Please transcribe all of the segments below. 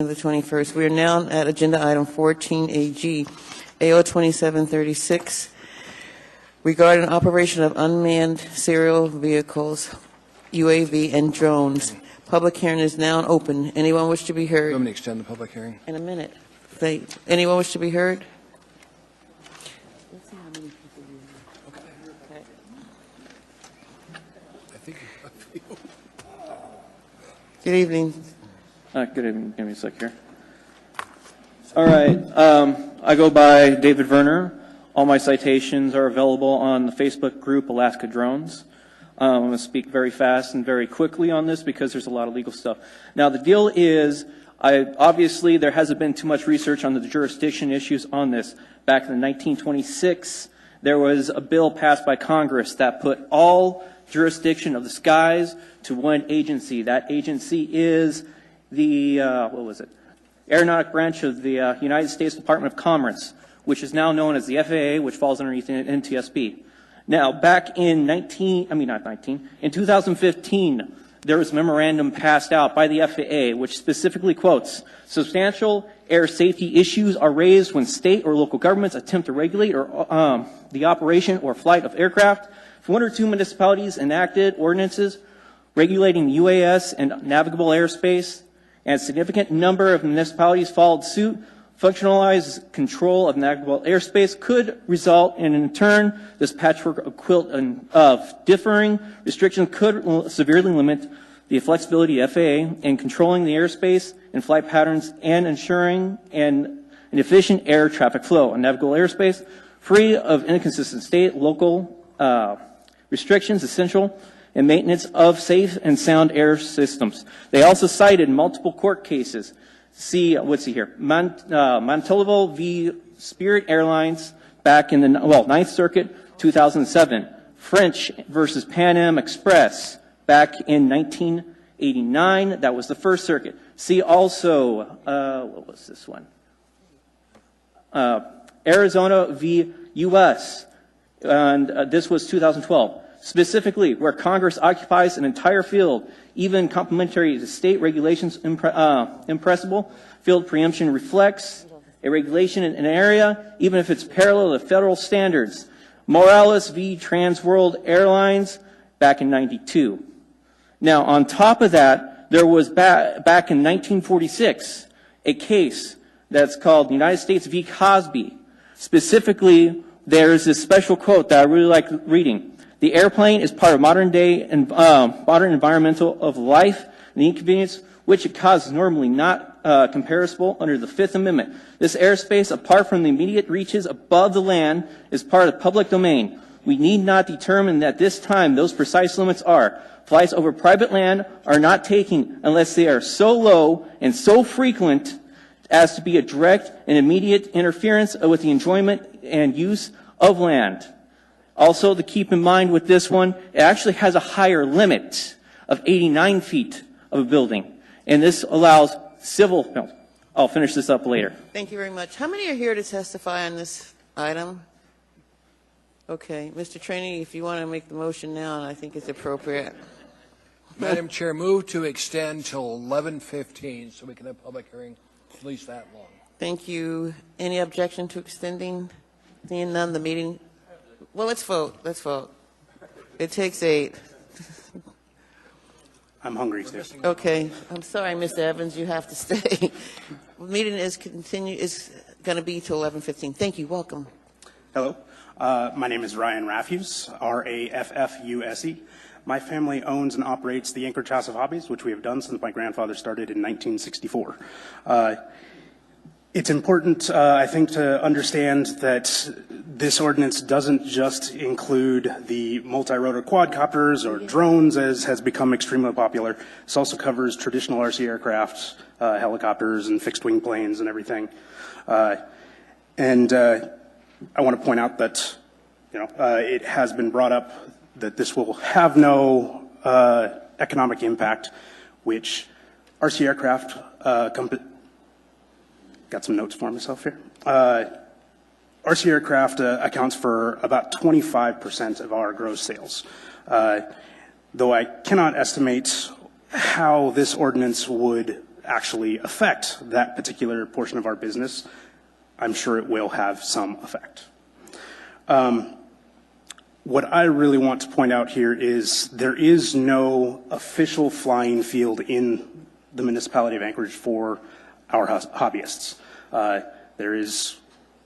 the 21st. We are now at agenda item 14AG, AO 2736, regarding operation of unmanned serial vehicles, UAV, and drones. Public hearing is now open. Anyone wish to be heard? I'm going to extend the public hearing. In a minute. Anyone wish to be heard? Let's see how many people we have. Okay. I think. Good evening. Good evening. Give me a sec here. All right. I go by David Werner. All my citations are available on the Facebook group Alaska Drones. I'm going to speak very fast and very quickly on this because there's a lot of legal stuff. Now, the deal is, obviously, there hasn't been too much research on the jurisdiction issues on this. Back in 1926, there was a bill passed by Congress that put all jurisdiction of the skies to one agency. That agency is the, Aeronautic branch of the United States Department of Commerce, which is now known as the FAA, which falls underneath the NTSB. Now, back in 2015, there was a memorandum passed out by the FAA, which specifically quotes, substantial air safety issues are raised when state or local governments attempt to regulate or the operation or flight of aircraft. If one or two municipalities enacted ordinances regulating UAS and navigable airspace, and a significant number of municipalities followed suit, functionalized control of navigable airspace could result in turn, this patchwork of quilt of differing restrictions could severely limit the flexibility of FAA in controlling the airspace and flight patterns and ensuring an efficient air traffic flow on navigable airspace, free of inconsistent state, local restrictions, essential and maintenance of safe and sound air systems. They also cited multiple court cases. Let's see here. Montalvo v. Spirit Airlines back in the, Ninth Circuit, 2007. French versus Pan Am Express back in 1989. That was the First Circuit. See also, what was this one? Arizona v. U.S. And this was 2012. Specifically, where Congress occupies an entire field, even complementary to state regulations impressible, field preemption reflects a regulation in an area, even if it's parallel to federal standards. Morales v. Transworld Airlines back in 92. Now, on top of that, there was back in 1946 a case that's called United States v. Cosby. Specifically, there's this special quote that I really like reading. The airplane is part of modern environmental of life and the inconvenience which it causes normally not comparable under the Fifth Amendment. This airspace, apart from the immediate reaches above the land, is part of the public domain. We need not determine that this time those precise limits are. Flights over private land are not taken unless they are so low and so frequent as to be a direct and immediate interference with the enjoyment and use of land. Also, to keep in mind with this one, it actually has a higher limit of 89 feet of a building. And this allows civil, I'll finish this up later. Thank you very much. How many are here to testify on this item? Okay. Mr. Trainee, if you want to make the motion now, I think it's appropriate. Madam Chair, move to extend till 11:15 so we can have public hearing at least that long. Thank you. Any objection to extending? Seeing none, the meeting. Well, let's vote. Let's vote. It takes 8. I'm hungry too. Okay. I'm sorry, Mr. Evans. You have to stay. The meeting is going to be till 11:15. Thank you. Welcome. Hello. My name is Ryan Raffuse, R-A-F-F-U-S-E. My family owns and operates the Anchorage House of Hobbies, which we have done since my grandfather started in 1964. It's important, I think, to understand that this ordinance doesn't just include the multi-rotor quadcopters or drones, as has become extremely popular. This also covers traditional RC aircraft, helicopters, and fixed-wing planes and everything. I want to point out that, it has been brought up that this will have no economic impact, which RC aircraft got some notes for myself here. RC aircraft accounts for about 25% of our gross sales. Though I cannot estimate how this ordinance would actually affect that particular portion of our business, I'm sure it will have some effect. What I really want to point out here is there is no official flying field in the municipality of Anchorage for our hobbyists. There is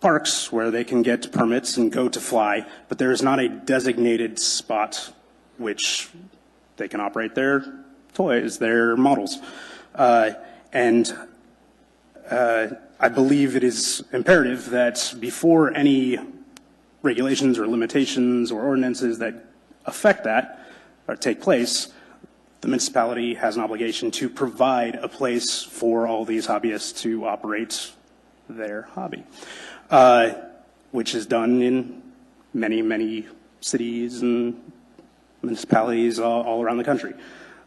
parks where they can get permits and go to fly, but there is not a designated spot which they can operate their toys, their models. And I believe it is imperative that before any regulations or limitations or ordinances that affect that or take place, the municipality has an obligation to provide a place for all these hobbyists to operate their hobby, which is done in many, many cities and municipalities all around the country.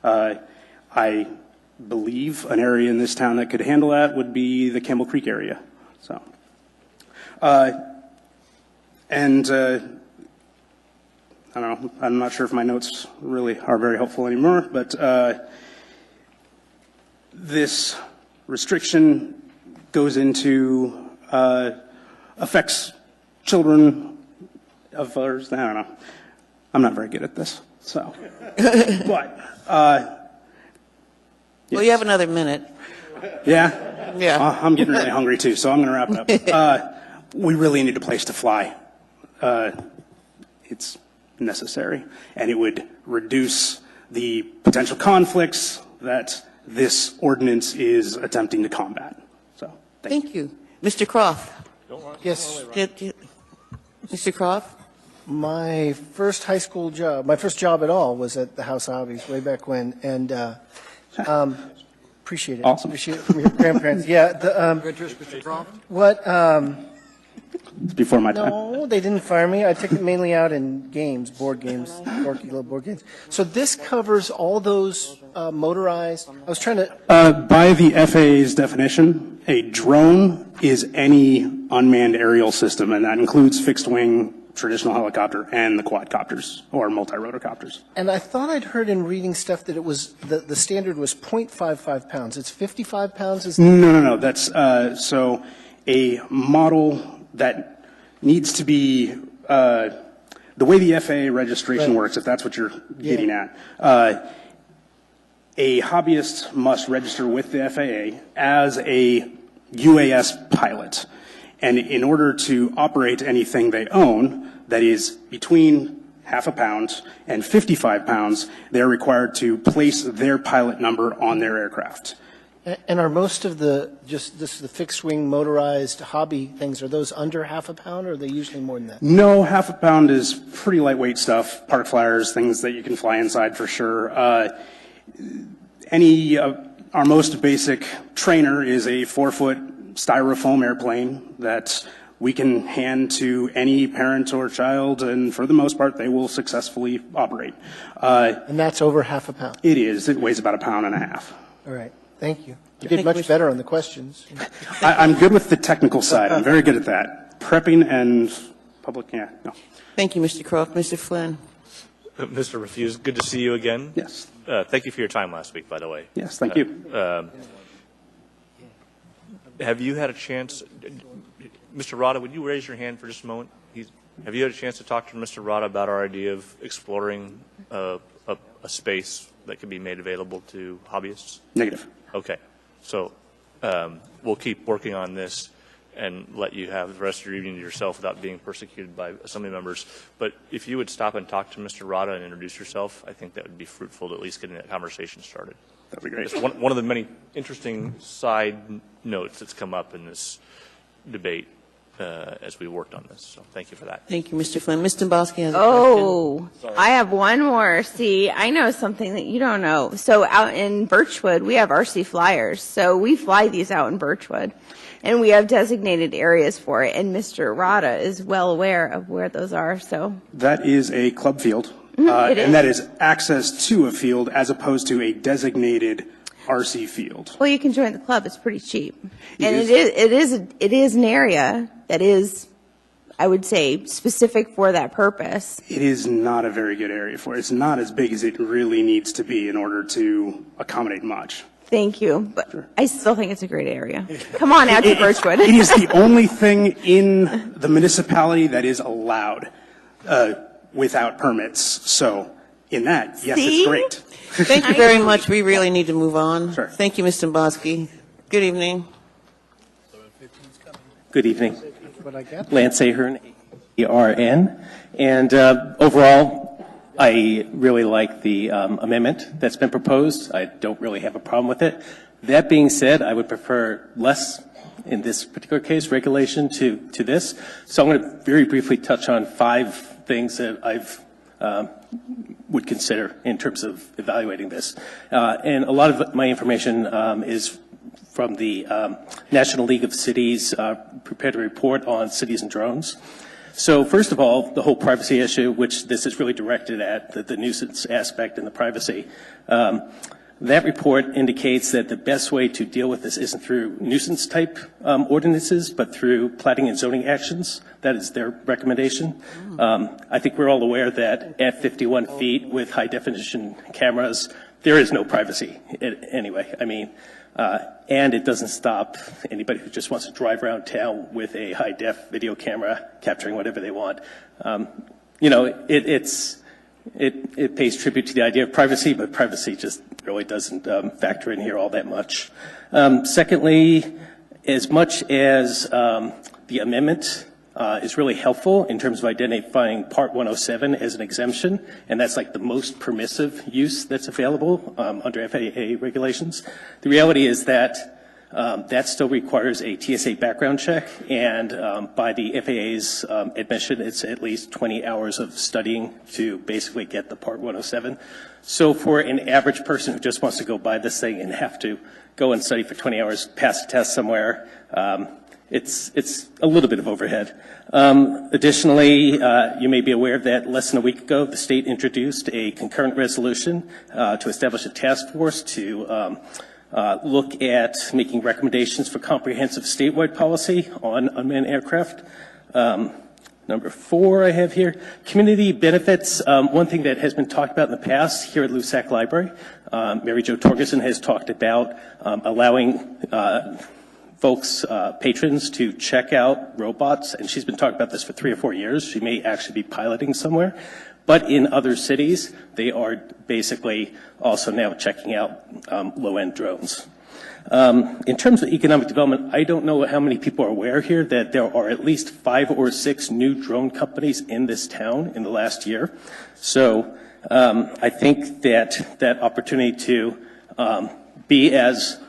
I believe an area in this town that could handle that would be the Campbell Creek area. So, I don't know, I'm not sure if my notes really are very helpful anymore, but this restriction goes into, affects children of others. I don't know. I'm not very good at this, so. But, Well, you have another minute. yeah? Yeah. I'm getting really hungry too, so I'm going to wrap it up. We really need a place to fly. It's necessary, and it would reduce the potential conflicts that this ordinance is attempting to combat. So, thank you. Mr. Croft. Yes, Mr. Croft? my first high school job, my first job at all was at the House of Hobbies way back when, and appreciate it. Awesome. Appreciate it from your grandparents. Yeah. Interest, Mr. Croft? What? It's before my time. No, they didn't fire me. I took it mainly out in games, board games, dorky little board games. So this covers all those motorized. I was trying to. By the FAA's definition, a drone is any unmanned aerial system, and that includes fixed-wing, traditional helicopter, and the quadcopters, or multi-rotorcopters. And I thought I'd heard in reading stuff that it was the standard was 0.55 pounds. It's 55 pounds. Is No. That's so a model that needs to be the way the FAA registration works, if that's what you're getting at. A hobbyist must register with the FAA as a UAS pilot. And in order to operate anything they own that is between half a pound and 55 pounds, they're required to place their pilot number on their aircraft. And are most of the the fixed wing motorized hobby things, are those under half a pound, or are they usually more than that? No, half a pound is pretty lightweight stuff. Park flyers, things that you can fly inside for sure. Our most basic trainer is a 4-foot styrofoam airplane that we can hand to any parent or child, and for the most part, they will successfully operate. And that's over half a pound. It is. It weighs about 1.5 pounds. All right. Thank you. You did much better on the questions. I'm good with the technical side. I'm very good at that. Prepping and public, no. Thank you, Mr. Croft. Mr. Flynn? Mr. Refuse, good to see you again. Yes. Thank you for your time last week, by the way. Yes, thank you. Have you had a chance, Mr. Rada, would you raise your hand for just a moment? Have you had a chance to talk to Mr. Rada about our idea of exploring a space that could be made available to hobbyists? Negative. Okay. So we'll keep working on this and let you have the rest of your evening to yourself without being persecuted by assembly members. But if you would stop and talk to Mr. Rada and introduce yourself, I think that would be fruitful to at least getting that conversation started. That'd be great. It's one of the many interesting side notes that's come up in this debate as we worked on this. So thank you for that. Thank you, Mr. Flynn. Mr. Bosky has a question. I have one more. See, I know something that you don't know. So out in Birchwood, we have RC flyers. So we fly these out in Birchwood, and we have designated areas for it. And Mr. Rada is well aware of where those are. So That is a club field, it is. and that is access to a field as opposed to a designated RC field. well, you can join the club. It's pretty cheap, and is. it is an area that is, I would say, specific for that purpose. It is not a very good area for it. It's not as big as it really needs to be in order to accommodate much. Thank you, but I still think it's a great area. Come on out to Birchwood. It is the only thing in the municipality that is allowed without permits. So in that, yes, See? it's great. Thank you very much. We really need to move on. Sure. Thank you, Mr. Bosky. Good evening. Good evening. What I got? Lance Ahern, ARN. And overall, I really like the amendment that's been proposed. I don't really have a problem with it. That being said, I would prefer less, in this particular case, regulation to this. So I'm going to very briefly touch on 5 things that I've would consider in terms of evaluating this. And a lot of my information is from the National League of Cities prepared a report on cities and drones. So first of all, the whole privacy issue, which this is really directed at, the nuisance aspect and the privacy. That report indicates that the best way to deal with this isn't through nuisance type ordinances, but through platting and zoning actions. That is their recommendation. I think we're all aware that at 51 feet with high definition cameras, there is no privacy anyway. I mean, and it doesn't stop anybody who just wants to drive around town with a high def video camera capturing whatever they want. You know, it pays tribute to the idea of privacy, but privacy just really doesn't factor in here all that much. Secondly, as much as the amendment is really helpful in terms of identifying Part 107 as an exemption, and that's like the most permissive use that's available under FAA regulations. The reality is that that still requires a TSA background check, and by the FAA's admission, it's at least 20 hours of studying to basically get the Part 107. So for an average person who just wants to go buy this thing and have to go and study for 20 hours, pass a test somewhere, it's a little bit of overhead. Additionally, you may be aware that less than a week ago, the state introduced a concurrent resolution to establish a task force to look at making recommendations for comprehensive statewide policy on unmanned aircraft. Number 4 I have here, community benefits. One thing that has been talked about in the past here at Lusac Library, Mary Jo Torgerson has talked about allowing folks, patrons, to check out robots, and she's been talking about this for 3 or 4 years. She may actually be piloting somewhere. But in other cities, they are basically also now checking out low-end drones. In terms of economic development, I don't know how many people are aware here that there are at least 5 or 6 new drone companies in this town in the last year. So I think that that opportunity to be as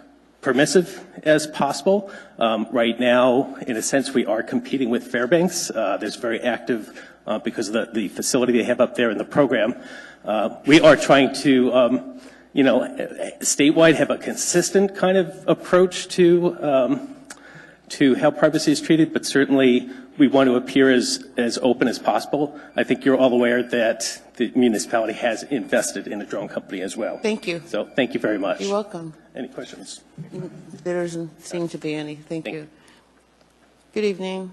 permissive as possible. Right now, in a sense, we are competing with Fairbanks. There's very active, because of the facility they have up there in the program. We are trying to, you know, statewide have a consistent kind of approach to how privacy is treated, but certainly we want to appear as open as possible. I think you're all aware that the municipality has invested in a drone company as well. Thank you. So thank you very much. You're welcome. Any questions? There doesn't seem to be any. Thank you. Good evening.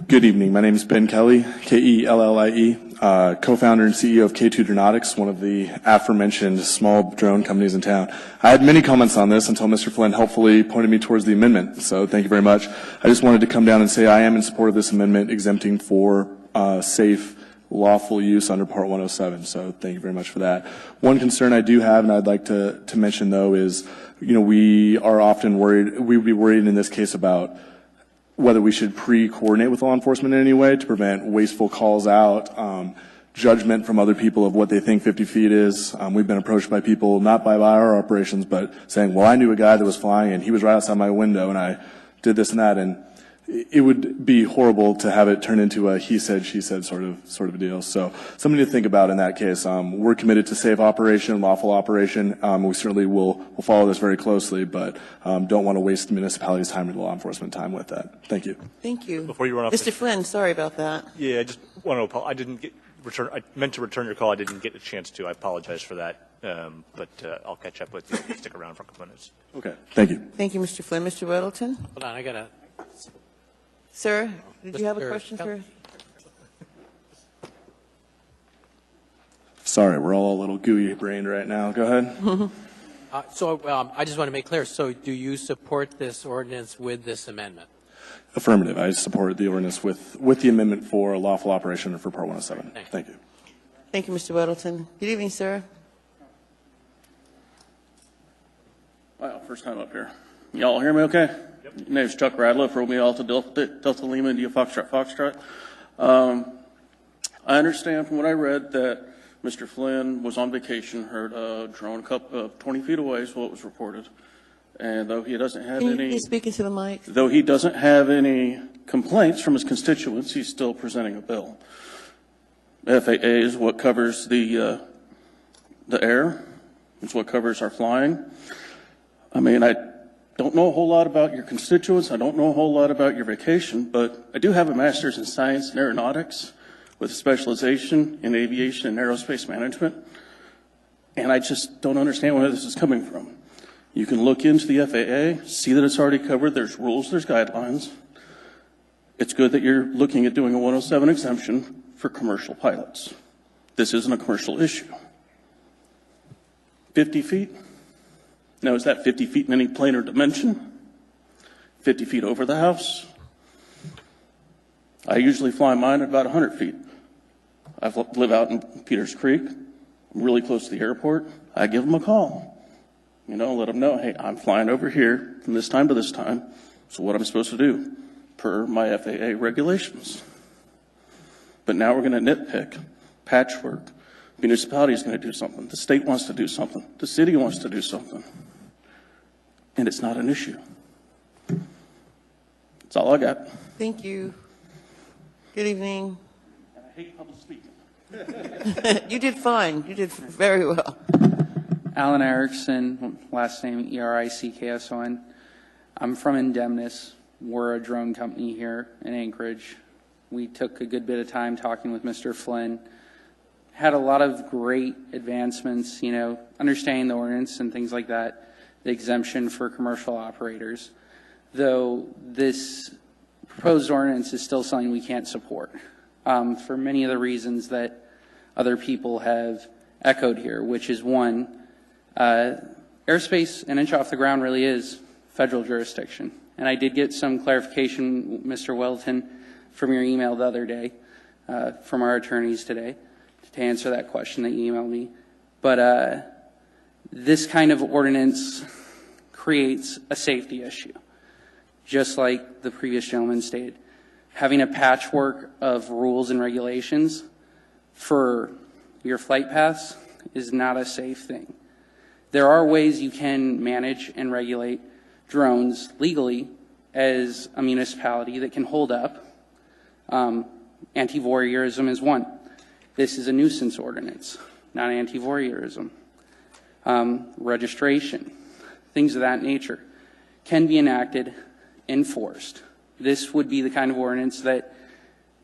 Good evening. My name is Ben Kelly, Kellie, co-founder and CEO of K2 Dronautics, one of the aforementioned small drone companies in town. I had many comments on this until Mr. Flynn helpfully pointed me towards the amendment, so thank you very much. I just wanted to come down and say I am in support of this amendment exempting for safe, lawful use under Part 107, so thank you very much for that. One concern I do have, and I'd like to mention, though, is, you know, we are often worried, we would be worried in this case about whether we should pre-coordinate with law enforcement in any way to prevent wasteful calls out, judgment from other people of what they think 50 feet is. We've been approached by people, not by our operations, but saying, well, I knew a guy that was flying and he was right outside my window and I did this and that. And it would be horrible to have it turn into a he said, she said sort of a deal. So something to think about in that case. We're committed to safe operation, lawful operation. We certainly will follow this very closely, but don't want to waste the municipality's time or the law enforcement time with that. Thank you. Thank you. Before you run off, Mr. Flynn, sorry about that. Yeah, I just want to apologize. I meant to return your call. I didn't get a chance to. I apologize for that. But I'll catch up with you. Stick around for a couple minutes. Okay. Thank you. Thank you, Mr. Flynn. Mr. Weddleton? Hold on, I got to. Sir, did you have a question for? Sorry, we're all a little gooey brained right now. Go ahead. I just want to make clear, so do you support this ordinance with this amendment? Affirmative. I support the ordinance with the amendment for lawful operation and for Part 107. Thank you. Thank you, Mr. Weddleton. Good evening, sir. Wow, first time up here. Y'all hear me okay? Yep. Name's Chuck Radliff, Romeo Alpha Delta Lima, India Foxtrot. I understand from what I read that Mr. Flynn was on vacation, heard a drone 20 feet away is what was reported. And though he doesn't have Can you speak into the mic? Though he doesn't have any complaints from his constituents, he's still presenting a bill. FAA is what covers the air. It's what covers our flying. I mean, I don't know a whole lot about your constituents. I don't know a whole lot about your vacation, but I do have a master's in science and aeronautics with a specialization in aviation and aerospace management. And I just don't understand where this is coming from. You can look into the FAA, see that it's already covered. There's rules, there's guidelines. It's good that you're looking at doing a 107 exemption for commercial pilots. This isn't a commercial issue. 50 feet? Now, is that 50 feet in any planar dimension? 50 feet over the house? I usually fly mine at about 100 feet. I live out in Peters Creek. I'm really close to the airport. I give them a call. You know, let them know, hey, I'm flying over here from this time to this time. So what I'm supposed to do per my FAA regulations. But now we're going to nitpick, patchwork. Municipality is going to do something. The state wants to do something. The city wants to do something. And it's not an issue. That's all I got. Thank you. Good evening. And I hate public speaking. You did fine. You did very well. Alan Erickson, last name ERICKSON. I'm from Indemnis. We're a drone company here in Anchorage. We took a good bit of time talking with Mr. Flynn. Had a lot of great advancements, you know, understanding the ordinance and things like that, the exemption for commercial operators. Though this proposed ordinance is still something we can't support for many of the reasons that other people have echoed here, which is one, airspace an inch off the ground really is federal jurisdiction. And I did get some clarification, Mr. Welton, from your email the other day, from our attorneys today, to answer that question that you emailed me. But this kind of ordinance creates a safety issue, just like the previous gentleman stated. Having a patchwork of rules and regulations for your flight paths is not a safe thing. There are ways you can manage and regulate drones legally as a municipality that can hold up. Anti-voyeurism is one. This is a nuisance ordinance, not anti-voyeurism. Registration, things of that nature, can be enacted, enforced. This would be the kind of ordinance that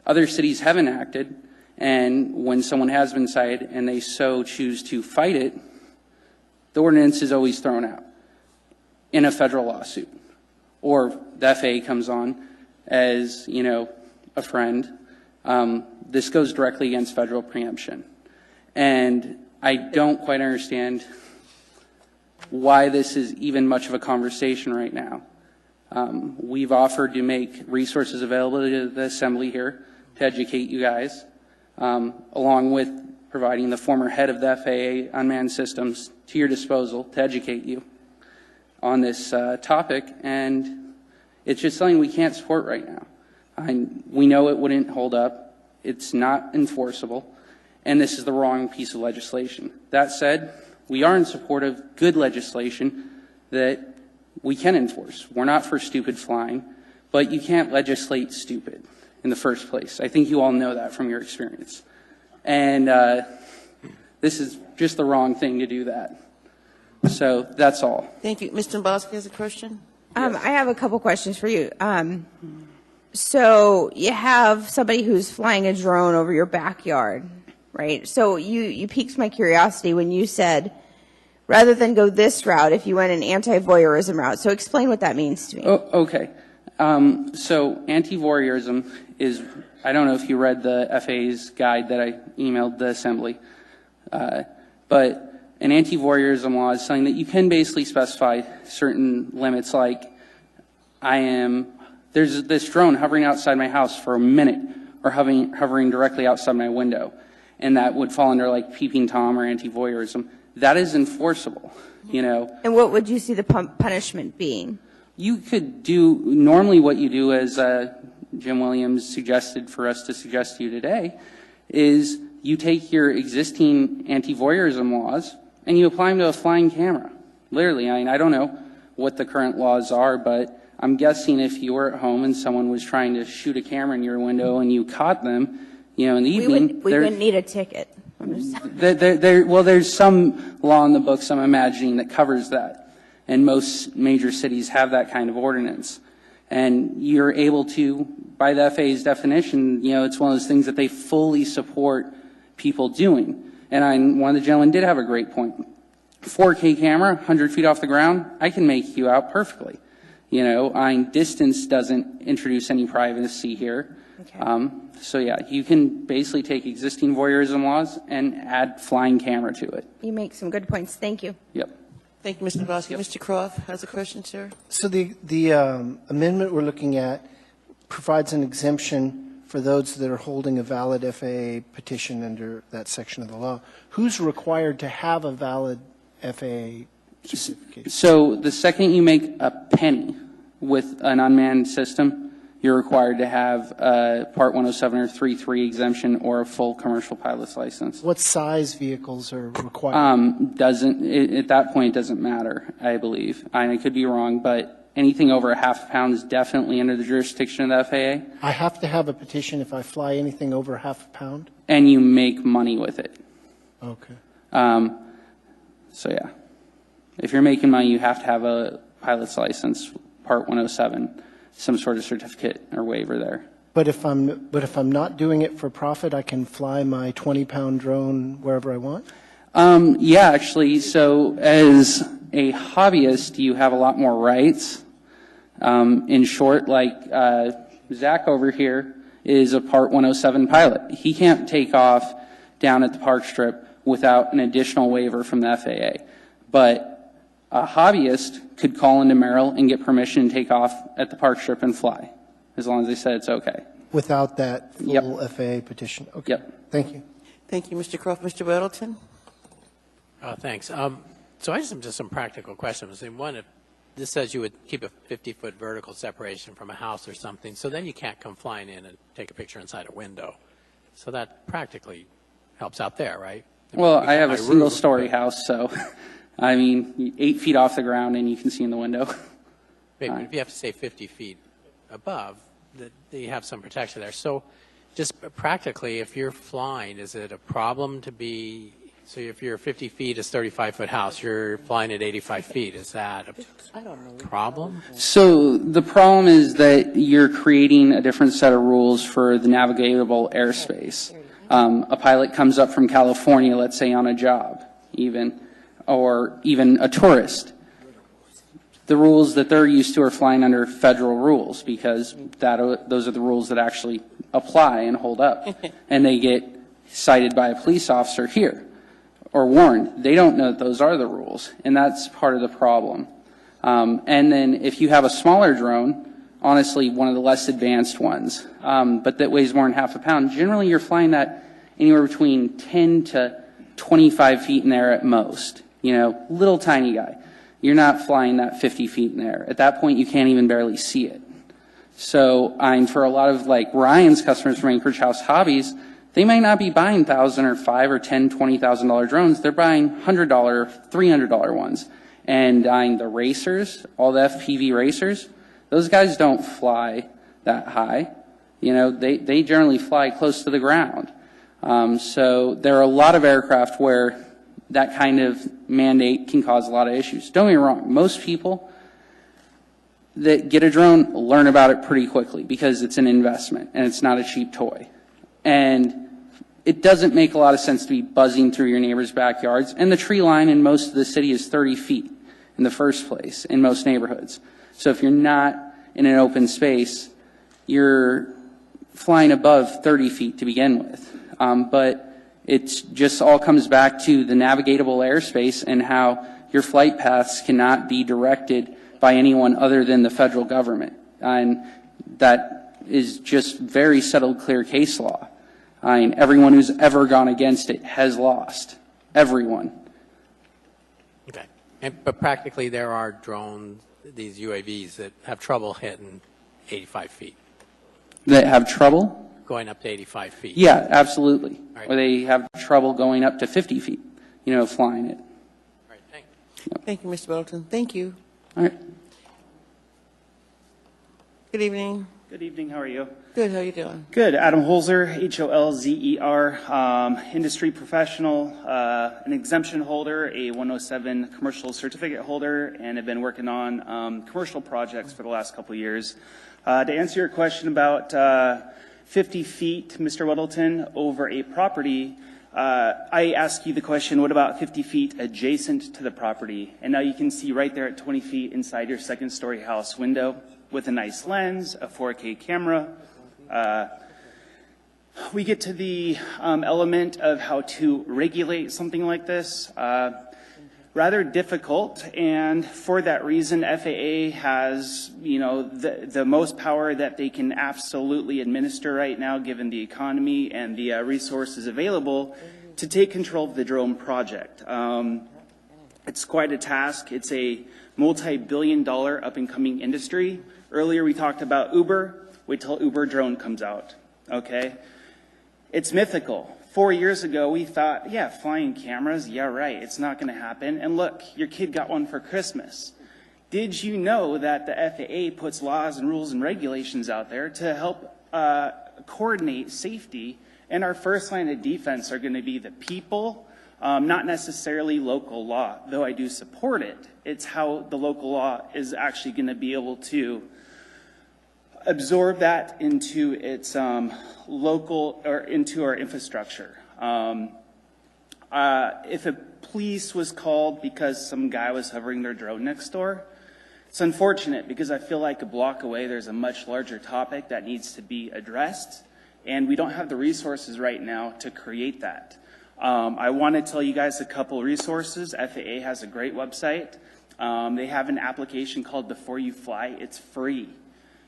other cities have enacted, and when someone has been cited and they so choose to fight it, the ordinance is always thrown out in a federal lawsuit. Or the FAA comes on as, you know, a friend. This goes directly against federal preemption. And I don't quite understand why this is even much of a conversation right now. We've offered to make resources available to the Assembly here to educate you guys, along with providing the former head of the FAA unmanned systems to your disposal to educate you on this topic. And it's just something we can't support right now. We know it wouldn't hold up. It's not enforceable. And this is the wrong piece of legislation. That said, we are in support of good legislation that we can enforce. We're not for stupid flying, but you can't legislate stupid in the first place. I think you all know that from your experience. And this is just the wrong thing to do that. So that's all. Thank you. Mr. Domboski has a question? I have a couple questions for you. So you have somebody who's flying a drone over your backyard, right? So you piqued my curiosity when you said, rather than go this route, if you went an anti-voyeurism route. So explain what that means to me. Oh, okay. So anti-voyeurism is, I don't know if you read the FAA's guide that I emailed the Assembly, but an anti-voyeurism law is something that you can basically specify certain limits, like there's this drone hovering outside my house for a minute, or hovering directly outside my window, and that would fall under like peeping Tom or anti-voyeurism. That is enforceable, you know. And what would you see the punishment being? You could do normally what you do, as Jim Williams suggested for us to suggest to you today, is you take your existing anti-voyeurism laws and you apply them to a flying camera. Literally, I mean, I don't know what the current laws are, but I'm guessing if you were at home and someone was trying to shoot a camera in your window and you caught them, you know, in the evening, We wouldn't need a ticket. well, there's some law in the books, I'm imagining, that covers that. And most major cities have that kind of ordinance. And you're able to, by the FAA's definition, you know, it's one of those things that they fully support people doing. And one of the gentlemen did have a great point. 4K camera, 100 feet off the ground, I can make you out perfectly. You know, distance doesn't introduce any privacy here. Okay. So yeah, you can basically take existing voyeurism laws and add flying camera to it. You make some good points. Thank you. Yep. Thank you, Mr. Bosky. Mr. Croft has a question, sir. So the amendment we're looking at provides an exemption for those that are holding a valid FAA petition under that section of the law. Who's required to have a valid FAA certification? So the second you make a penny with an unmanned system, you're required to have a Part 107 or 3.3 exemption or a full commercial pilot's license. What size vehicles are required? At that point, it doesn't matter, I believe. I could be wrong, but anything over a half a pound is definitely under the jurisdiction of the FAA. I have to have a petition if I fly anything over half a pound? And you make money with it. Okay. So yeah, if you're making money, you have to have a pilot's license, Part 107, some sort of certificate or waiver there. But if I'm not doing it for profit, I can fly my 20-pound drone wherever I want? Yeah, actually. So as a hobbyist, you have a lot more rights. In short, like Zach over here is a Part 107 pilot. He can't take off down at the park strip without an additional waiver from the FAA. But a hobbyist could call into Merrill and get permission to take off at the park strip and fly, as long as they said it's okay. Without that full FAA petition? Okay. Yep. Thank you. Thank you, Mr. Croft. Mr. Weddleton? Thanks. So I just have some practical questions. And one, if this says you would keep a 50-foot vertical separation from a house or something, so then you can't come flying in and take a picture inside a window. So that practically helps out there, right? Well, I have a single-story house, so, I mean, 8 feet off the ground and you can see in the window. Maybe if you have to stay 50 feet above, that you have some protection there. So just practically, if you're flying, is it a problem to be, so if you're 50 feet, it's 35-foot house, you're flying at 85 feet, is that a problem? So the problem is that you're creating a different set of rules for the navigable airspace. A pilot comes up from California, let's say on a job, or even a tourist. The rules that they're used to are flying under federal rules because those are the rules that actually apply and hold up. And they get cited by a police officer here or warned. They don't know that those are the rules, and that's part of the problem. And then if you have a smaller drone, honestly, one of the less advanced ones, but that weighs more than half a pound, generally you're flying that anywhere between 10 to 25 feet in the air at most. You know, little tiny guy. You're not flying that 50 feet in the air. At that point, you can't even barely see it. So, for a lot of like Ryan's customers from Anchorage House Hobbies, they may not be buying $1,000 or $5,000 or $10,000, $20,000 drones. They're buying $100, $300 ones. And the racers, all the FPV racers, those guys don't fly that high. You know, they generally fly close to the ground. So there are a lot of aircraft where that kind of mandate can cause a lot of issues. Don't get me wrong, most people that get a drone learn about it pretty quickly because it's an investment and it's not a cheap toy. And it doesn't make a lot of sense to be buzzing through your neighbor's backyards. And the tree line in most of the city is 30 feet in the first place in most neighborhoods. So if you're not in an open space, you're flying above 30 feet to begin with. But It just all comes back to the navigable airspace and how your flight paths cannot be directed by anyone other than the federal government. And that is just very settled, clear case law. I mean, everyone who's ever gone against it has lost. Everyone. Okay. But practically there are drones, these UAVs, that have trouble hitting 85 feet. That have trouble? Going up to 85 feet. Yeah, absolutely. Right. Or they have trouble going up to 50 feet, flying it. All right, thanks. Thank you, Mr. Middleton. Thank you. All right. Good evening. Good evening. How are you? Good. How you doing? Good. Adam Holzer, Holzer, industry professional, an exemption holder, a 107 commercial certificate holder, and have been working on commercial projects for the last couple of years. To answer your question about 50 feet, Mr. Middleton, over a property, I ask you the question, what about 50 feet adjacent to the property? And now you can see right there at 20 feet inside your second-story house window with a nice lens, a 4K camera. We get to the element of how to regulate something like this. Rather difficult, and for that reason, FAA has, the most power that they can absolutely administer right now, given the economy and the resources available to take control of the drone project. It's quite a task. It's a multi-billion-dollar up-and-coming industry. Earlier we talked about Uber. Wait till Uber drone comes out, okay? It's mythical. 4 years ago, we thought, yeah, flying cameras, yeah, right, it's not going to happen. And look, your kid got one for Christmas. Did you know that the FAA puts laws and rules and regulations out there to help coordinate safety? And our first line of defense are going to be the people, not necessarily local law, though I do support it. It's how the local law is actually going to be able to absorb that into its local or into our infrastructure. If a police was called because some guy was hovering their drone next door, it's unfortunate because I feel like a block away there's a much larger topic that needs to be addressed, and we don't have the resources right now to create that. I want to tell you guys a couple resources. FAA has a great website. They have an application called Before You Fly. It's free.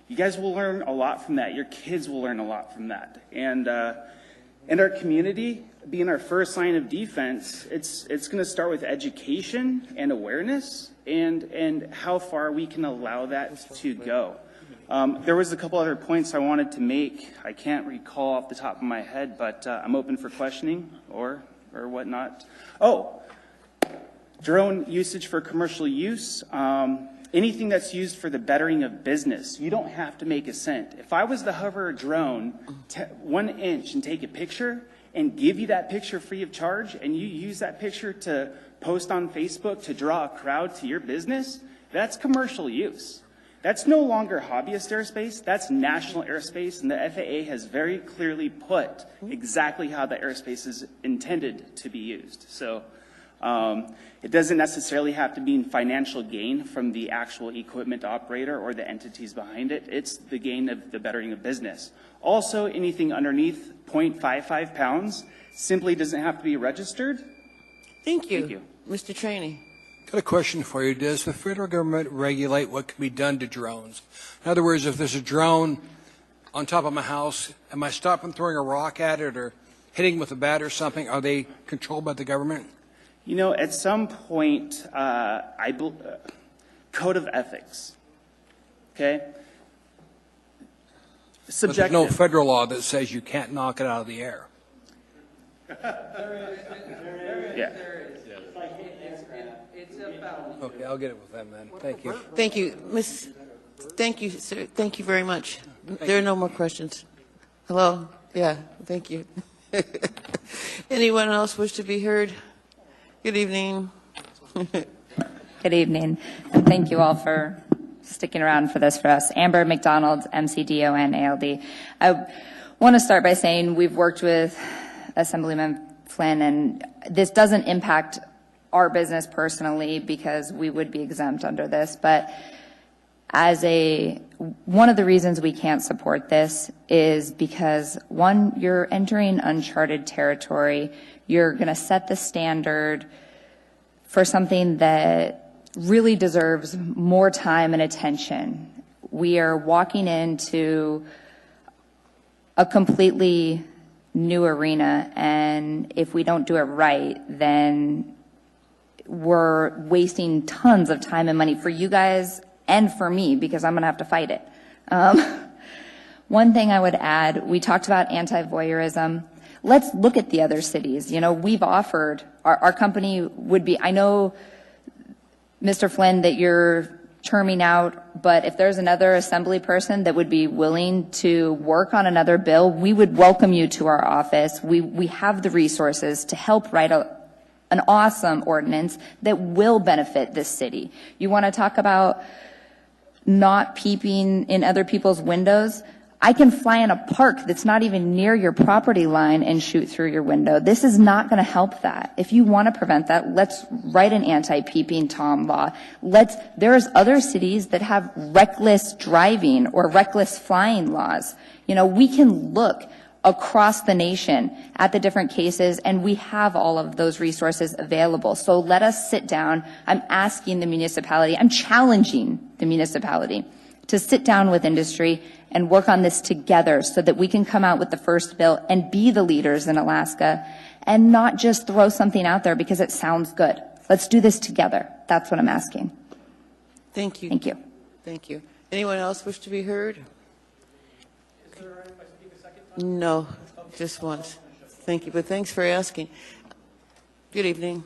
You guys will learn a lot from that. Your kids will learn a lot from that. And our community, being our first line of defense, it's going to start with education and awareness and how far we can allow that to go. There was a couple other points I wanted to make. I can't recall off the top of my head, but I'm open for questioning or whatnot. Oh, drone usage for commercial use. Anything that's used for the bettering of business, you don't have to make a cent. If I was to hover a drone 1 inch and take a picture and give you that picture free of charge, and you use that picture to post on Facebook to draw a crowd to your business, that's commercial use. That's no longer hobbyist airspace, that's national airspace, and the FAA has very clearly put exactly how the airspace is intended to be used. So it doesn't necessarily have to mean financial gain from the actual equipment operator or the entities behind it. It's the gain of the bettering of business. Also, anything underneath 0.55 pounds simply doesn't have to be registered. Thank you. Thank you. Mr. Trainee. Got a question for you. Does the federal government regulate what can be done to drones? In other words, if there's a drone on top of my house, am I stopping throwing a rock at it or hitting with a bat or something? Are they controlled by the government? At some point, code of ethics, okay? But there's no federal law that says you can't knock it out of the air. Yeah. Okay, I'll get it with them then. Thank you. Thank you, Miss. Thank you, sir. Thank you very much. There are no more questions. Hello? Yeah, thank you. Anyone else wish to be heard? Good evening. Good evening, and thank you all for sticking around for this for us. Amber McDonald, MCDON ALD. I want to start by saying we've worked with Assemblyman Flynn, and this doesn't impact our business personally because we would be exempt under this, but one of the reasons we can't support this is because, one, you're entering uncharted territory. You're going to set the standard for something that really deserves more time and attention. We are walking into a completely new arena, and if we don't do it right, then we're wasting tons of time and money for you guys and for me, because I'm going to have to fight it. One thing I would add, we talked about anti-voyeurism. Let's look at the other cities. You know, we've offered, our company would be, I know, Mr. Flynn, that you're terming out, but if there's another assembly person that would be willing to work on another bill, we would welcome you to our office. We have the resources to help write an awesome ordinance that will benefit this city. You want to talk about not peeping in other people's windows? I can fly in a park that's not even near your property line and shoot through your window. This is not going to help that. If you want to prevent that, let's write an anti-peeping Tom law. There's other cities that have reckless driving or reckless flying laws. You know, we can look across the nation at the different cases, and we have all of those resources available. So let us sit down. I'm asking the municipality, I'm challenging the municipality to sit down with industry and work on this together so that we can come out with the first bill and be the leaders in Alaska and not just throw something out there because it sounds good. Let's do this together. That's what I'm asking. Thank you. Thank you. Thank you. Anyone else wish to be heard? No, just once. Thank you, but thanks for asking. Good evening.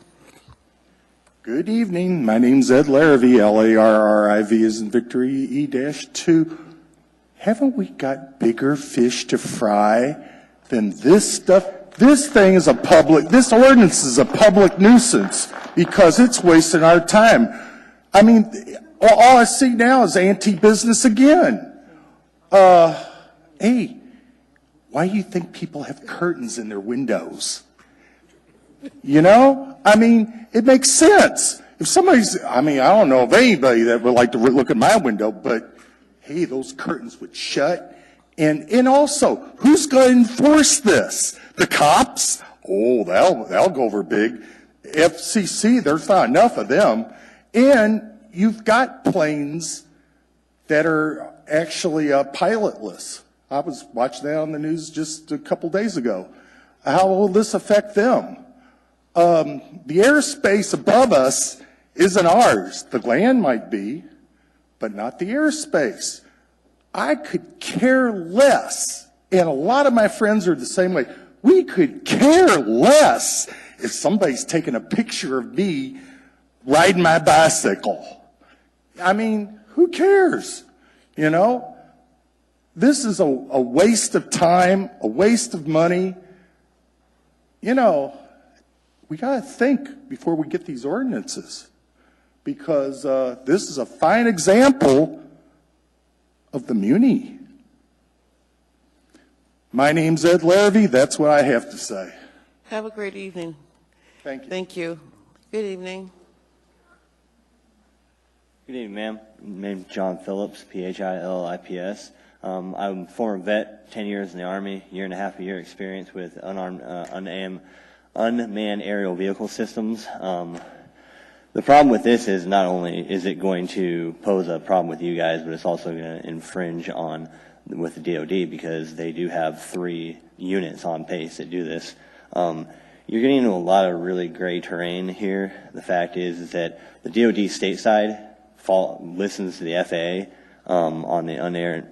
Good evening. My name's Ed Larrivee, L-A-R-R-I-V as in Victory, E-2. Haven't we got bigger fish to fry than this stuff? This ordinance is a public nuisance because it's wasting our time. I mean, all I see now is anti-business again. Hey, why do you think people have curtains in their windows? You know? I mean, it makes sense. If somebody's, I don't know of anybody that would like to look at my window, but hey, those curtains would shut. And also, who's going to enforce this? The cops? Oh, that'll go over big. FCC, there's not enough of them. And you've got planes that are actually pilotless. I was watching that on the news just a couple days ago. How will this affect them? The airspace above us isn't ours. The land might be, but not the airspace. I could care less, and a lot of my friends are the same way. We could care less if somebody's taking a picture of me riding my bicycle. I mean, who cares? You know? This is a waste of time, a waste of money. You know, we got to think before we get these ordinances, because this is a fine example of the muni. My name's Ed Larrivee. That's what I have to say. Have a great evening. Thank you. Thank you. Good evening. Good evening, ma'am. My name's John Phillips, Phillips. I'm a former vet, 10 years in the Army, year and a half experience with unmanned aerial vehicle systems. The problem with this is not only is it going to pose a problem with you guys, but it's also going to infringe on with the DOD because they do have 3 units on pace that do this. You're getting into a lot of really gray terrain here. The fact is that the DOD stateside listens to the FAA on the unair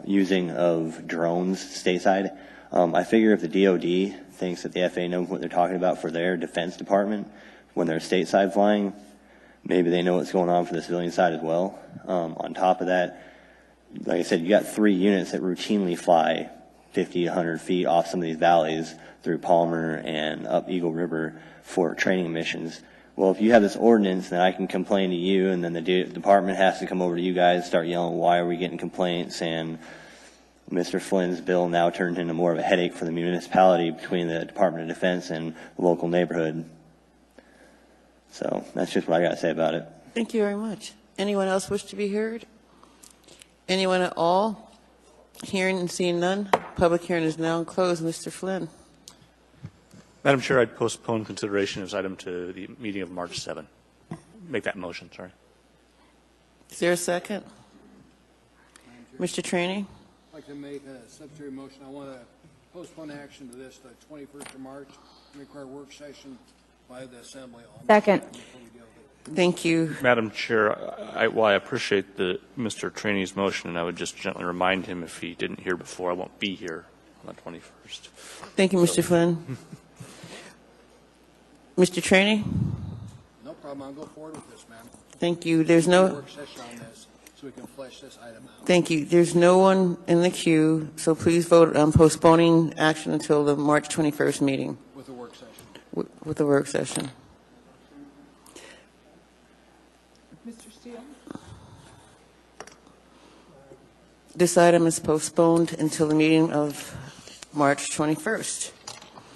using of drones stateside. I figure if the DOD thinks that the FAA knows what they're talking about for their defense department when they're stateside flying, maybe they know what's going on for the civilian side as well. On top of that, like I said, you got 3 units that routinely fly 50, 100 feet off some of these valleys through Palmer and up Eagle River for training missions. Well, if you have this ordinance, then I can complain to you, and then the department has to come over to you guys, start yelling, why are we getting complaints? And Mr. Flynn's bill now turned into more of a headache for the municipality between the Department of Defense and the local neighborhood. So that's just what I got to say about it. Thank you very much. Anyone else wish to be heard? Anyone at all? Hearing and seeing none, public hearing is now closed. Mr. Flynn. Madam Chair, I'd postpone consideration of this item to the meeting of March 7. Make that motion, sorry. Is there a second? Mr. Trainee? I'd like to make a substitute motion. I want to postpone action to this, the 21st of March, and require a work session by the Assembly. Second. Thank you. Madam Chair, while I appreciate Mr. Trainee's motion, and I would just gently remind him if he didn't hear before, I won't be here on the 21st. Thank you, Mr. Flynn. Mr. Trainee? No problem. I'll go forward with this, ma'am. Thank you. There's no. Work session on this so we can flesh this item out. Thank you. There's no one in the queue, so please vote on postponing action until the March 21st meeting. With a work session. With the work session. Mr. Steele? This item is postponed until the meeting of March 21st.